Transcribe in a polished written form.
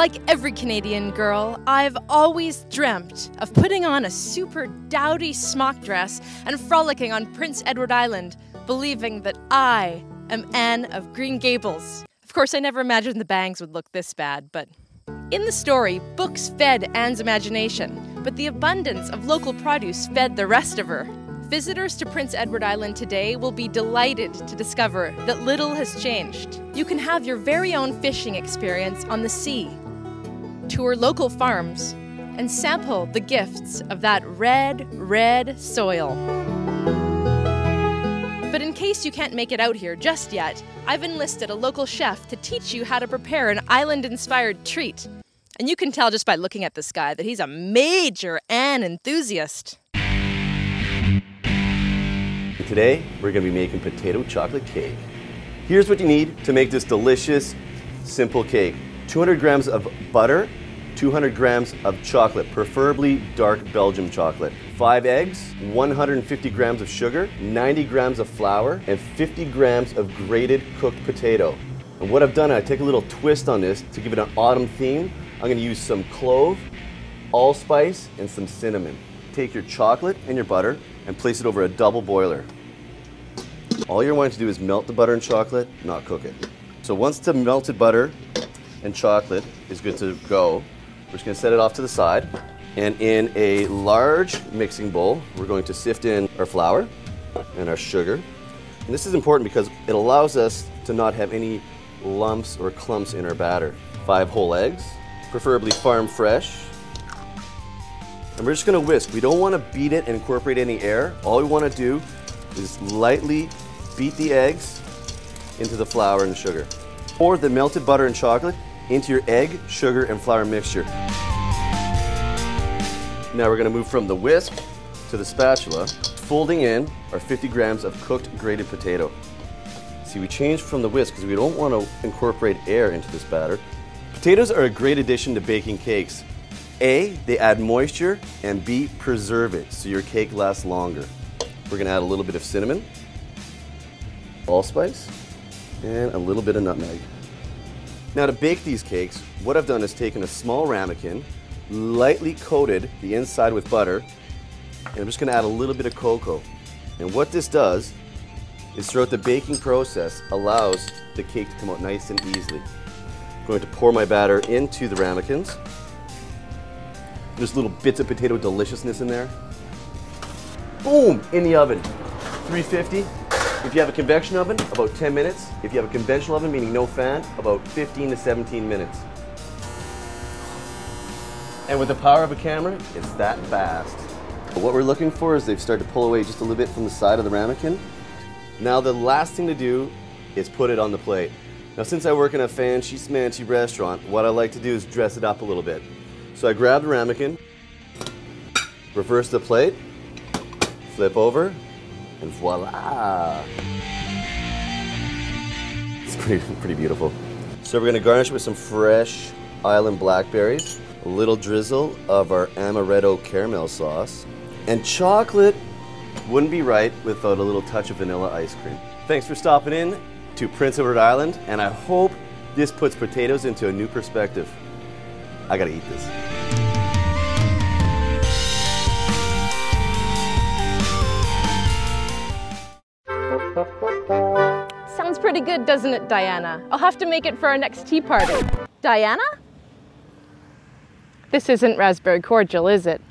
Like every Canadian girl, I've always dreamt of putting on a super dowdy smock dress and frolicking on Prince Edward Island, believing that I am Anne of Green Gables. Of course, I never imagined the bangs would look this bad, but in the story, books fed Anne's imagination, but the abundance of local produce fed the rest of her. Visitors to Prince Edward Island today will be delighted to discover that little has changed. You can have your very own fishing experience on the sea, tour local farms, and sample the gifts of that red soil. But in case you can't make it out here just yet, I've enlisted a local chef to teach you how to prepare an island-inspired treat. And you can tell just by looking at this guy that he's a major Anne enthusiast. Today, we're going to be making potato chocolate cake. Here's what you need to make this delicious, simple cake. 200 grams of butter, 200 grams of chocolate, preferably dark Belgium chocolate, 5 eggs, 150 grams of sugar, 90 grams of flour, and 50 grams of grated cooked potato. And what I've done, I take a little twist on this to give it an autumn theme. I'm going to use some clove, allspice, and some cinnamon. Take your chocolate and your butter and place it over a double boiler. All you're wanting to do is melt the butter and chocolate, not cook it. So once the melted butter and chocolate is good to go, we're just going to set it off to the side. And in a large mixing bowl, we're going to sift in our flour and our sugar. And this is important because it allows us to not have any lumps or clumps in our batter. 5 whole eggs, preferably farm fresh. And we're just going to whisk. We don't want to beat it and incorporate any air. All we want to do is lightly beat the eggs into the flour and sugar. Pour the melted butter and chocolate into your egg, sugar, and flour mixture. Now we're going to move from the whisk to the spatula, folding in our 50 grams of cooked grated potato. See, we changed from the whisk because we don't want to incorporate air into this batter. Potatoes are a great addition to baking cakes. A, they add moisture, and B, preserve it so your cake lasts longer. We're going to add a little bit of cinnamon, allspice, and a little bit of nutmeg. Now to bake these cakes, what I've done is taken a small ramekin, lightly coated the inside with butter, and I'm just going to add a little bit of cocoa. And what this does is throughout the baking process allows the cake to come out nice and easily. I'm going to pour my batter into the ramekins. There's little bits of potato deliciousness in there. Boom! In the oven. 350. If you have a convection oven, about 10 minutes. If you have a conventional oven, meaning no fan, about 15 to 17 minutes. And with the power of a camera, it's that fast. What we're looking for is they've started to pull away just a little bit from the side of the ramekin. Now the last thing to do is put it on the plate. Now since I work in a fancy schmancy restaurant, what I like to do is dress it up a little bit. So I grab the ramekin, reverse the plate, flip over, and voila! It's pretty beautiful. So we're going to garnish it with some fresh island blackberries, a little drizzle of our amaretto caramel sauce, and chocolate wouldn't be right without a little touch of vanilla ice cream. Thanks for stopping in to Prince Edward Island, and I hope this puts potatoes into a new perspective. I gotta eat this. Sounds pretty good, doesn't it, Diana? I'll have to make it for our next tea party. Diana? This isn't raspberry cordial, is it?